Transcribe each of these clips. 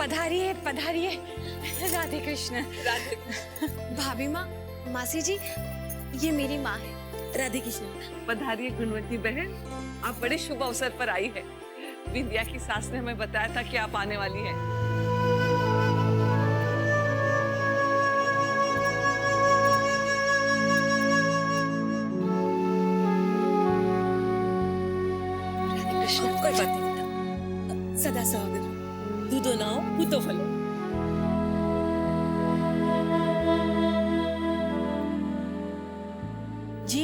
पधारिए पधारिए। राधे कृष्ण। राधे। भाभी माँ, मासी जी, ये मेरी माँ है। राधे कृष्ण। पधारिए गुणवंती बहन, आप बड़े शुभ अवसर पर आई है। विंध्या की सास ने हमें बताया था कि आप आने वाली हैं। कोई बात नहीं बेटा, सदा स्वागत। दूधो नाओ पूतो फलो। जी,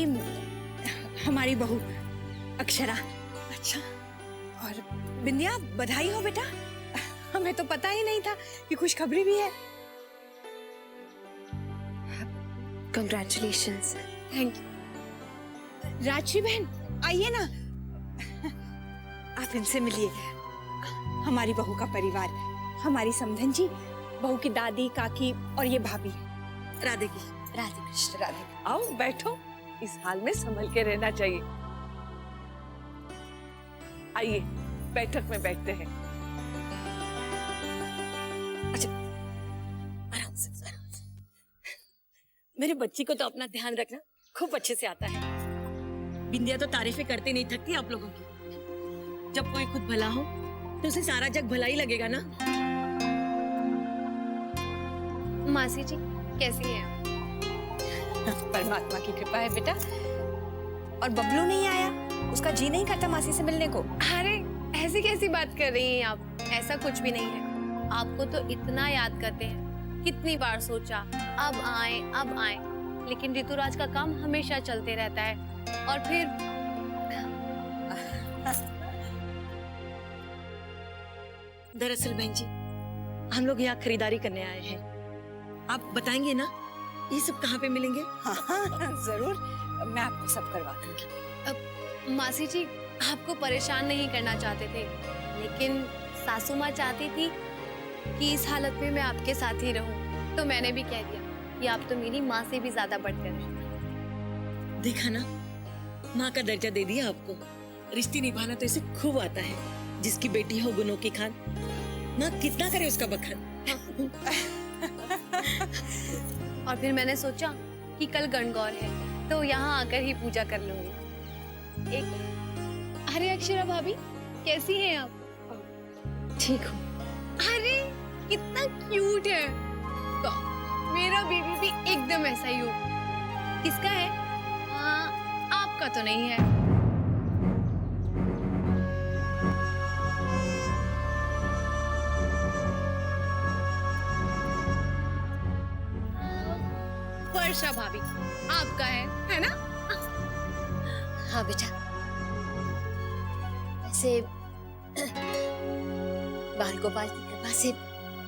हमारी बहू अक्षरा। अच्छा, और बिंदिया, बधाई हो बेटा। हमें तो पता ही नहीं था कि खुशखबरी भी है। कंग्रेचुलेशंस। Thank you. राजश्री बहन, आइए ना, आप इनसे मिलिए। हमारी बहू का परिवार, हमारी समधन जी, बहू की दादी, काकी और ये भाभी। राधे कृष्ण। राधे कृष्ण। राधे। आओ बैठो, इस हाल में संभल के रहना चाहिए। आइए बैठक में बैठते हैं। अच्छा, आराम से। मेरे बच्ची को तो अपना ध्यान रखना खूब अच्छे से आता है। बिंदिया तो तारीफें करते नहीं थकती आप लोगों की। जब कोई खुद भला हो तो उसे सारा जग भला ही लगेगा ना। मासी जी, कैसी हैं आप? परमात्मा की कृपा है बेटा। और बबलू नहीं आया? उसका जी नहीं करता मासी से मिलने को? अरे, ऐसी कैसी बात कर रही हैं आप? ऐसा कुछ भी नहीं है। आपको तो इतना याद करते हैं। कितनी बार सोचा अब आए, लेकिन ऋतुराज का काम हमेशा चलते रहता है। और फिर दरअसल बहन जी, हम लोग यहाँ खरीदारी करने आए हैं। आप बताएंगे ना ये सब कहाँ पे मिलेंगे? हाँ, जरूर, मैं आपको सब करवा दूंगी। मासी जी, आपको परेशान नहीं करना चाहते थे, लेकिन सासू माँ चाहती थी कि इस हालत में मैं आपके साथ ही रहूं, तो मैंने भी कह दिया कि आप तो मेरी माँ से भी ज्यादा बढ़कर हैं। देखा ना, माँ का दर्जा दे दिया आपको। रिश्ते निभाना तो इसे खूब आता है। जिसकी बेटी हो गुनों की खान, माँ कितना करे उसका बखान। और फिर मैंने सोचा कि कल गणगौर है, तो यहाँ आकर ही पूजा कर लूंगी। अरे अक्षरा भाभी, कैसी हैं आप? ठीक हो? अरे कितना क्यूट है। तो मेरा बेबी भी एकदम ऐसा ही हो। किसका है? आपका तो नहीं है। वर्षा भाभी, आपका है ना? हाँ बेटा। वैसे बाल गोपाल की कृपा से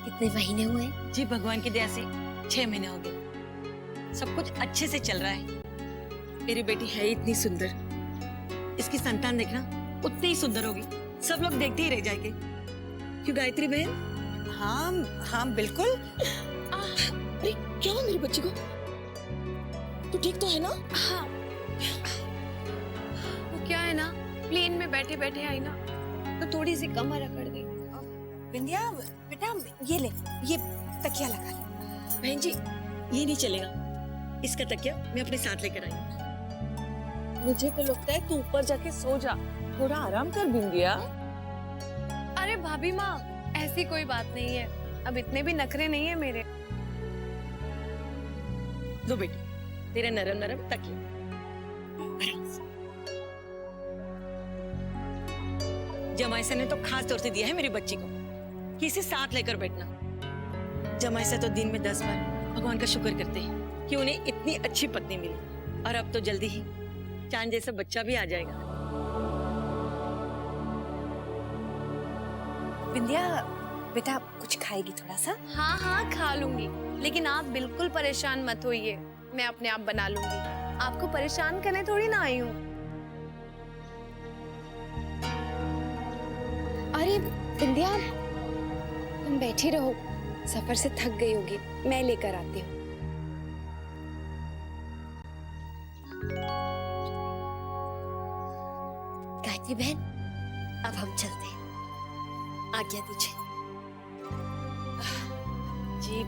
कितने महीने हुए? जी भगवान की दया से 6 महीने हो गए। सब कुछ अच्छे से चल रहा है। मेरी बेटी है इतनी सुंदर, इसकी संतान देखना उतनी ही सुंदर होगी। सब लोग देखते ही रह जाएंगे। क्यों गायत्री बहन? हाँ बिल्कुल। अरे क्या हुआ मेरी बच्ची को? तू ठीक तो है ना? हाँ, वो क्या है ना, प्लेन में बैठे बैठे आई ना, तो थोड़ी सी कमर अकड़ गई। बिंदिया बेटा, ये ले, ये तकिया लगा ले। बहन जी, ये नहीं चलेगा। इसका तकिया मैं अपने साथ लेकर आई। मुझे तो लगता है तू ऊपर जाके सो जा, थोड़ा आराम कर बिंदिया। अरे भाभी माँ, ऐसी कोई बात नहीं है। अब इतने भी नखरे नहीं है मेरे। लो बेटी, तेरे नरम नरम तकिया। आराम से। जमाईसा ने तो खास तौर से दिया है मेरी बच्ची को कि इसे साथ लेकर बैठना। जमाईसा तो दिन में 10 बार भगवान का शुक्र करते हैं कि उन्हें इतनी अच्छी पत्नी मिली। और अब तो जल्दी ही चांद जैसा बच्चा भी आ जाएगा। बिंदिया बेटा, कुछ खाएगी थोड़ा सा? हाँ हाँ, खा लूंगी, लेकिन आप बिल्कुल परेशान मत होइए। मैं अपने आप बना लूंगी। आपको परेशान करने थोड़ी ना आई हूँ। अरे बिंदिया, तुम बैठी रहो, सफर से थक गई होगी, मैं लेकर आती हूँ। गायत्री बहन, अब हम चलते हैं। आज्ञा दीजिए। जी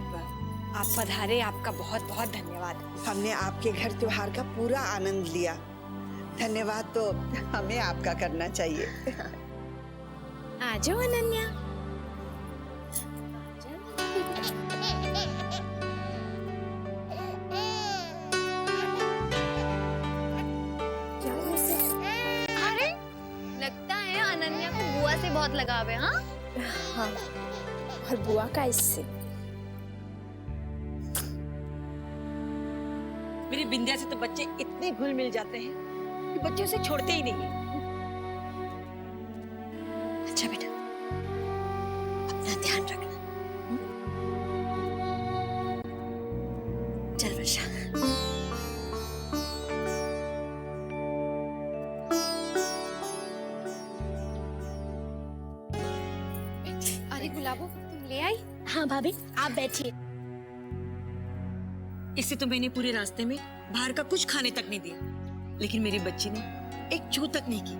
आप पधारे, आपका बहुत बहुत धन्यवाद। हमने आपके घर त्योहार का पूरा आनंद लिया। धन्यवाद तो हमें आपका करना चाहिए। आ जाओ अनन्या। अरे लगता है अनन्या को बुआ से बहुत लगाव है। हाँ हाँ, और बुआ का इससे। मेरी बिंदिया से तो बच्चे इतने घुल मिल जाते हैं कि बच्चे उसे छोड़ते ही नहीं है। अच्छा बेटा, अपना ध्यान रखना। चल वर्षा। अरे गुलाबो तुम ले आई? हाँ भाभी, आप बैठिए। इससे तो मैंने पूरे रास्ते में बाहर का कुछ खाने तक नहीं दिया, लेकिन मेरी बच्ची ने एक चू तक नहीं की।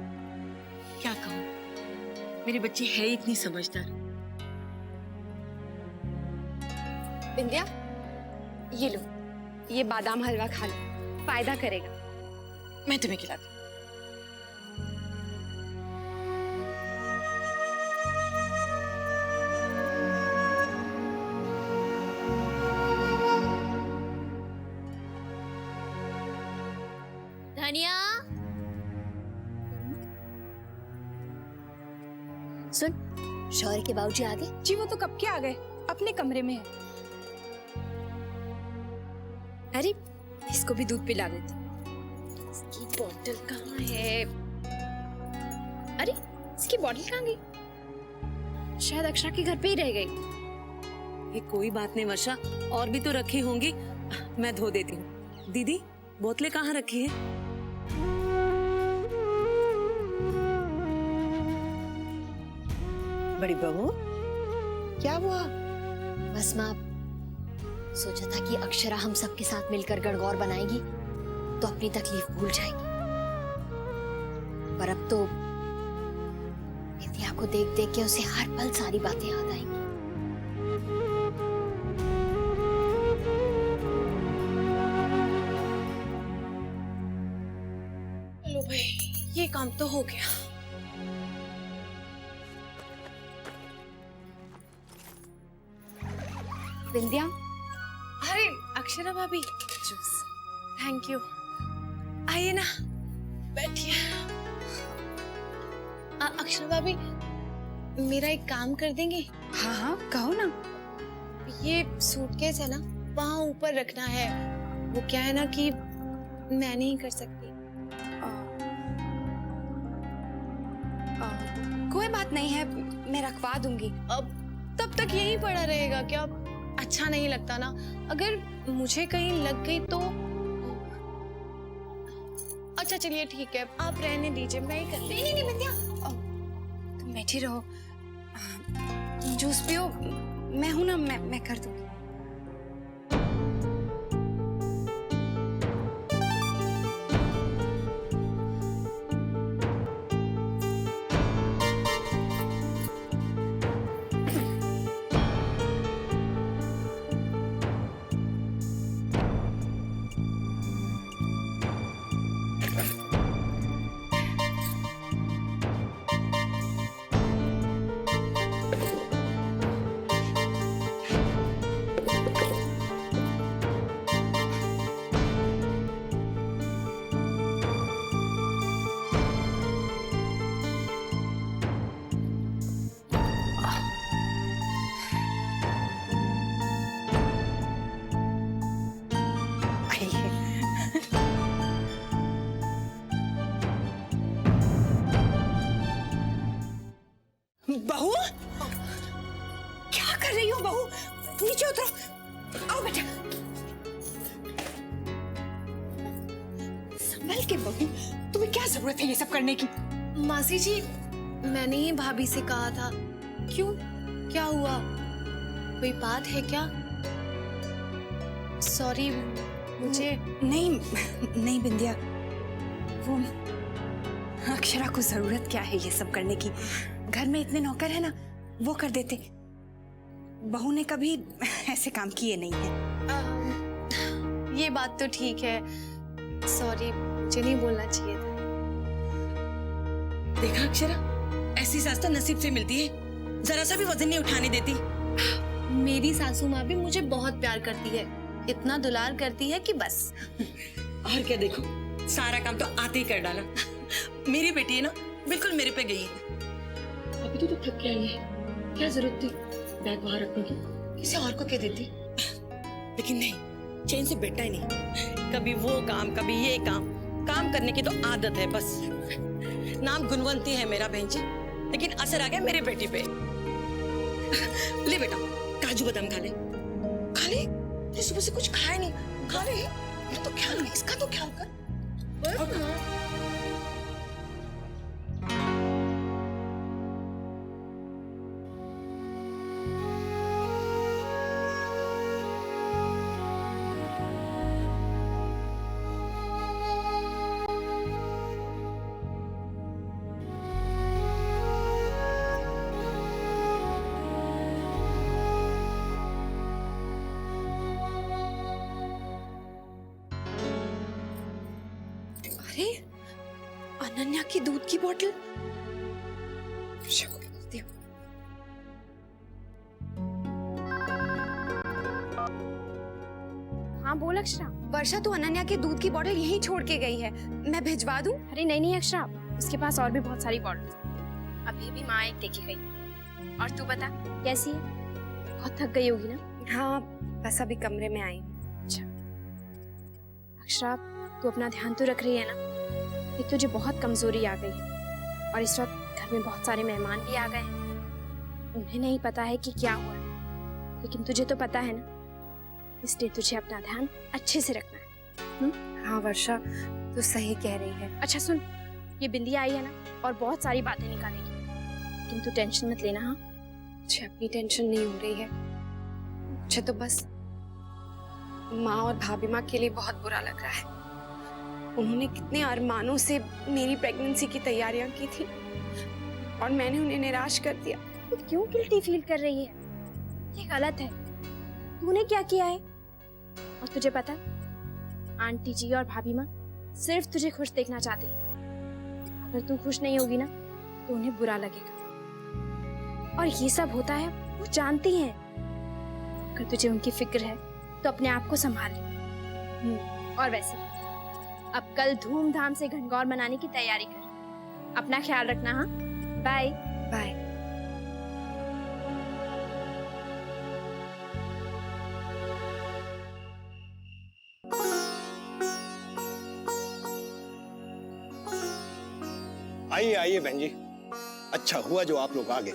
क्या कहूँ, मेरी बच्ची है इतनी समझदार। बिंदिया, ये लो, ये बादाम हलवा खा लो, फायदा करेगा। मैं तुम्हें खिलाती हूँ। धनिया सुन, शौर्य के बाबूजी आ गए? जी वो तो कब के आ गए, अपने कमरे में है। अरे इसको भी दूध पिला देती। इसकी बोतल कहाँ है? अरे इसकी बोतल कहाँ गई? शायद अक्षरा के घर पे ही रह गई। ये कोई बात नहीं वर्षा, और भी तो रखी होंगी, मैं धो देती हूँ। दीदी बोतलें कहाँ रखी है? बड़ी बहू, क्या हुआ? बस माँ, सोचा था कि अक्षरा हम सबके साथ मिलकर गणगौर बनाएगी तो अपनी तकलीफ भूल जाएगी, पर अब तो विद्या को देख देख के उसे हर पल सारी बातें याद आएंगी। लो भाई, ये काम तो हो गया। विद्या, अरे अक्षरा भाभी, जूस। Thank you. आइए ना, बैठिए। अक्षरा भाभी, मेरा एक काम कर देंगे? हाँ हाँ कहो ना। ये सूटकेस है ना, वहाँ ऊपर रखना है। वो क्या है ना कि मैं नहीं कर सकती। कोई बात नहीं है, मैं रखवा दूंगी। अब तब तक यहीं पड़ा रहेगा क्या? अच्छा नहीं लगता ना। अगर मुझे कहीं लग गई तो अच्छा चलिए ठीक है, आप रहने दीजिए, मैं ही कर। नहीं नहीं नहीं विद्या, तुम बैठी रहो, जूस पियो, मैं हूं ना, मैं कर दूंगी। बहू, क्या कर रही हो बहू? नीचे उतरो, आओ बेटा। संभल के बहू, तुम्हें क्या जरूरत है ये सब करने की? मासी जी, मैंने ही भाभी से कहा था। क्यों, क्या हुआ? कोई बात है क्या? सॉरी, मुझे नहीं नहीं बिंदिया, वो अक्षरा को जरूरत क्या है ये सब करने की? घर में इतने नौकर है ना, वो कर देते। बहू ने कभी ऐसे काम किए नहीं है। ये बात तो ठीक है, सॉरी, मुझे नहीं बोलना चाहिए था। देखा अक्षरा, ऐसी सास तो नसीब से मिलती है, जरा सा भी वजन नहीं उठाने देती। मेरी सासू माँ भी मुझे बहुत प्यार करती है, इतना दुलार करती है कि बस। और क्या, देखो सारा काम तो आते ही कर डाला। मेरी बेटी है ना, बिल्कुल मेरे पे गई है। अभी तो थक के आई है, क्या जरूरत थी बैग वहां रखने की, किसी और को कह देती। लेकिन नहीं, चैन से बैठा ही नहीं, कभी वो काम कभी ये काम, काम करने की तो आदत है बस। नाम गुणवंती है मेरा बहन जी, लेकिन असर आ गया मेरे बेटी पे। ले बेटा, काजू बादाम खा ले, खा ले, ये सुबह से कुछ खाया नहीं, खा ले। ये तो ख्याल है, इसका तो ख्याल कर। अरे अनन्या की दूध की बोतल। हाँ बोल अक्षरा। वर्षा तो अनन्या के दूध की बोतल यहीं छोड़ के गई है, मैं भिजवा दूं? अरे नहीं नहीं अक्षरा, उसके पास और भी बहुत सारी बॉटल्स। अभी भी माँ एक देके गई। और तू बता कैसी है? बहुत थक गई होगी ना? हाँ, बस अभी कमरे में आई। अच्छा अक्षरा, तू अपना ध्यान तो रख रही है ना? एक तुझे बहुत कमजोरी आ गई है और इस वक्त घर में बहुत सारे मेहमान भी आ गए हैं। उन्हें नहीं पता है कि क्या हुआ है, लेकिन तुझे तो पता है ना, इसलिए तुझे अपना ध्यान अच्छे से रखना है। हाँ वर्षा, तू सही कह रही है। अच्छा सुन, ये बिंदिया आई है ना, और बहुत सारी बातें निकालेगी, लेकिन तू टेंशन मत लेना। हाँ, मुझे अपनी टेंशन नहीं हो रही है, मुझे तो बस माँ और भाभी माँ के लिए बहुत बुरा लग रहा है। उन्होंने कितने अरमानों से मेरी प्रेगनेंसी की तैयारियां की थी और मैंने उन्हें निराश कर दिया। तू क्यों गिल्टी फील कर रही है? ये गलत है। तूने क्या किया है? और तुझे पता है, आंटी जी और भाभी माँ सिर्फ तुझे खुश देखना चाहती हैं। अगर तू खुश नहीं होगी ना, तो उन्हें बुरा लगेगा। और ये सब होता है, वो जानती हैं। अगर तुझे उनकी फिक्र है, तो अपने आप को संभाल ले। और वैसे अब कल धूमधाम से घनघोर मनाने की तैयारी कर। अपना ख्याल रखना। हाँ, बाय बाय। आइए आइए बहन जी, अच्छा हुआ जो आप लोग आ गए।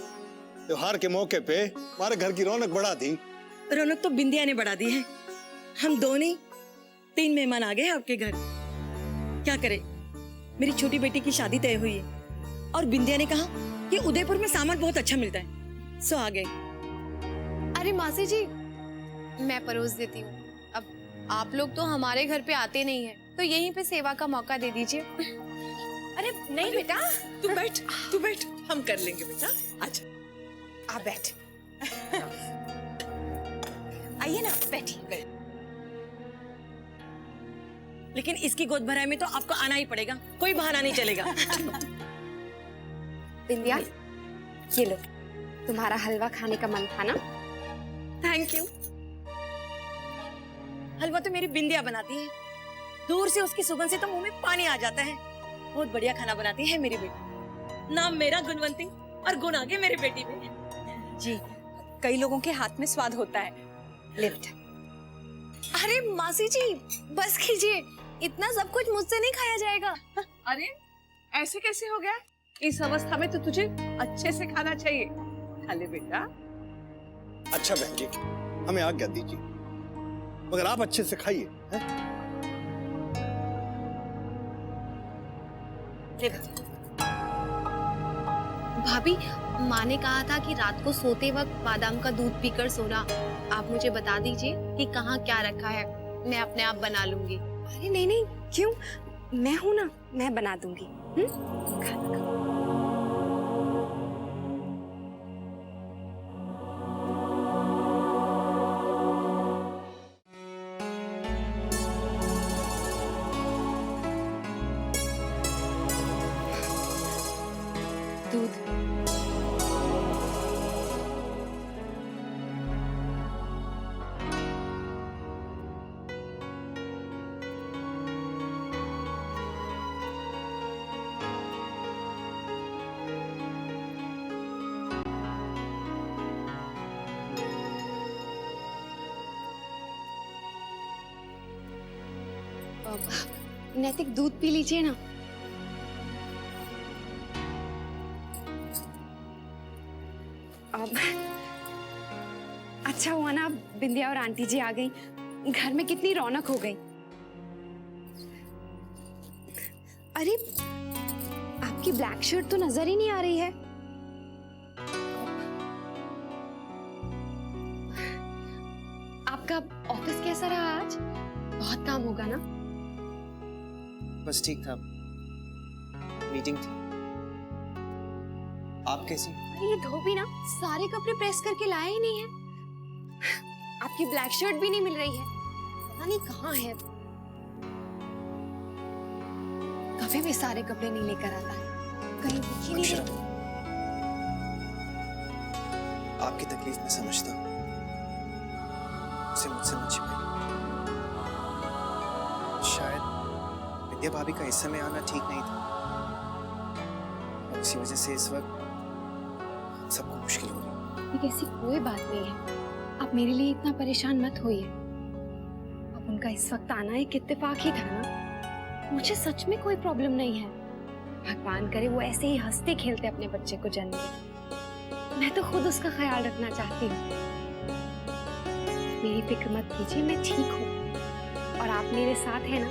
त्योहार के मौके पे हमारे घर की रौनक बढ़ा दी। रौनक तो बिंदिया ने बढ़ा दी है। हम दो नहीं, 3 मेहमान आ गए आपके घर। क्या करे, मेरी छोटी बेटी की शादी तय हुई है और बिंदिया ने कहा कि उदयपुर में सामान बहुत अच्छा मिलता है, सो आ गए। अरे मासी जी, मैं परोस देती हूँ। अब आप लोग तो हमारे घर पे आते नहीं हैं, तो यहीं पे सेवा का मौका दे दीजिए। अरे नहीं बेटा, तू बैठ, हम कर लेंगे बेटा। अच्छा आप बैठ। आइए ना, बैठिए। लेकिन इसकी गोद भराई में तो आपको आना ही पड़ेगा, कोई बहाना नहीं चलेगा। बिंदिया, ये लो, तुम्हारा हलवा खाने का मन था ना? Thank you. हलवा तो मेरी बिंदिया बनाती है, दूर से उसकी सुगंध से तो मुंह में पानी आ जाता है। बहुत बढ़िया खाना बनाती है मेरी बेटी। नाम मेरा गुणवंती और गुण आगे मेरी बेटी में। जी, कई लोगों के हाथ में स्वाद होता है। ले बेटा। अरे मासी जी, बस कीजिए, इतना सब कुछ मुझसे नहीं खाया जाएगा। अरे ऐसे कैसे हो गया? इस अवस्था में तो तुझे अच्छे से खाना चाहिए। खा ले बेटा। अच्छा बहन जी, हमें आज्ञा दीजिए, मगर आप अच्छे से खाइए। भाभी, माँ ने कहा था कि रात को सोते वक्त बादाम का दूध पीकर सोना। आप मुझे बता दीजिए कि कहाँ क्या रखा है, मैं अपने आप बना लूंगी। अरे नहीं नहीं, क्यों, मैं हूं ना, मैं बना दूंगी। खाना खाओ। नैतिक दूध पी लीजिए ना। अब अच्छा हुआ ना बिंदिया और आंटी जी आ गई, घर में कितनी रौनक हो गई। अरे आपकी ब्लैक शर्ट तो नजर ही नहीं आ रही है। आपका ऑफिस कैसा रहा आज? बहुत काम होगा ना? बस ठीक था, मीटिंग थी। आप कैसी? अरे ये धोबी ना सारे कपड़े प्रेस करके लाया ही नहीं है। आपकी ब्लैक शर्ट भी नहीं मिल रही है, पता नहीं कहाँ है। कभी भी सारे कपड़े नहीं लेकर आता, कहीं दिख ही नहीं अक्षरा, रही। आपकी तकलीफ मैं समझता हूँ, उसे मुझसे मत छिपाइए। शायद विद्या भाभी का इस समय आना ठीक नहीं था, और इसी वजह से इस वक्त सबको मुश्किल हो रही। ये ऐसी कोई बात नहीं है, आप मेरे लिए इतना परेशान मत होइए। अब उनका इस वक्त आना एक इत्तेफाक ही था ना, मुझे सच में कोई प्रॉब्लम नहीं है। भगवान करे वो ऐसे ही हंसते खेलते अपने बच्चे को जन्म दे। मैं तो खुद उसका ख्याल रखना चाहती हूँ। मेरी फिक्र मत कीजिए, मैं ठीक हूँ और आप मेरे साथ हैं ना,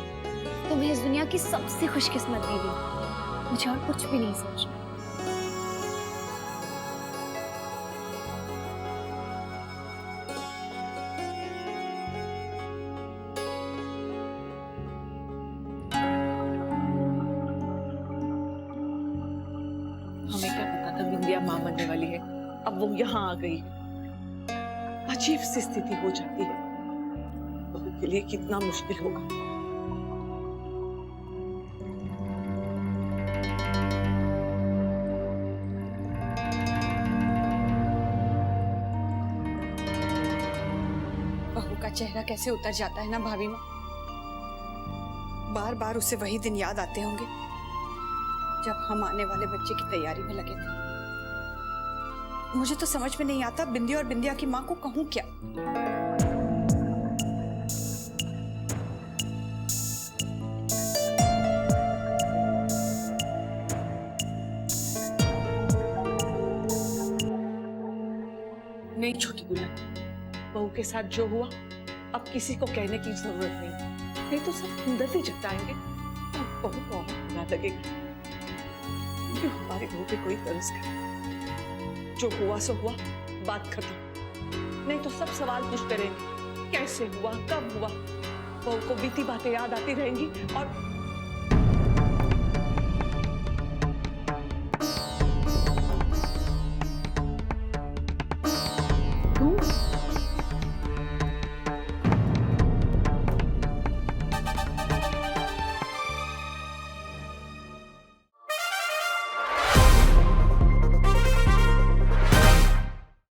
तो मैं इस दुनिया की सबसे खुशकिस्मत बीवी हूँ। मुझे और कुछ भी नहीं सोचना। हमें क्या पता था बिंदिया मां बनने वाली है, अब वो यहाँ आ गई है। अजीब सी स्थिति हो जाती है, बहू के लिए कितना मुश्किल होगा। बहू का चेहरा कैसे उतर जाता है ना भाभी माँ। बार बार उसे वही दिन याद आते होंगे जब हम आने वाले बच्चे की तैयारी में लगे थे। मुझे तो समझ में नहीं आता बिंदिया और बिंदिया की माँ को कहूँ क्या। नहीं छोटी गुड़िया, बहू के साथ जो हुआ अब किसी को कहने की जरूरत नहीं तो सब हमदर्दी जताएंगे और बहू को और बुरा लगेगा। क्यों हमारे बहू पे कोई तरस करे? जो हुआ सो हुआ, बात खत्म। नहीं तो सब सवाल पूछते रहेंगे, कैसे हुआ, कब हुआ। बहू को बीती बातें याद आती रहेंगी और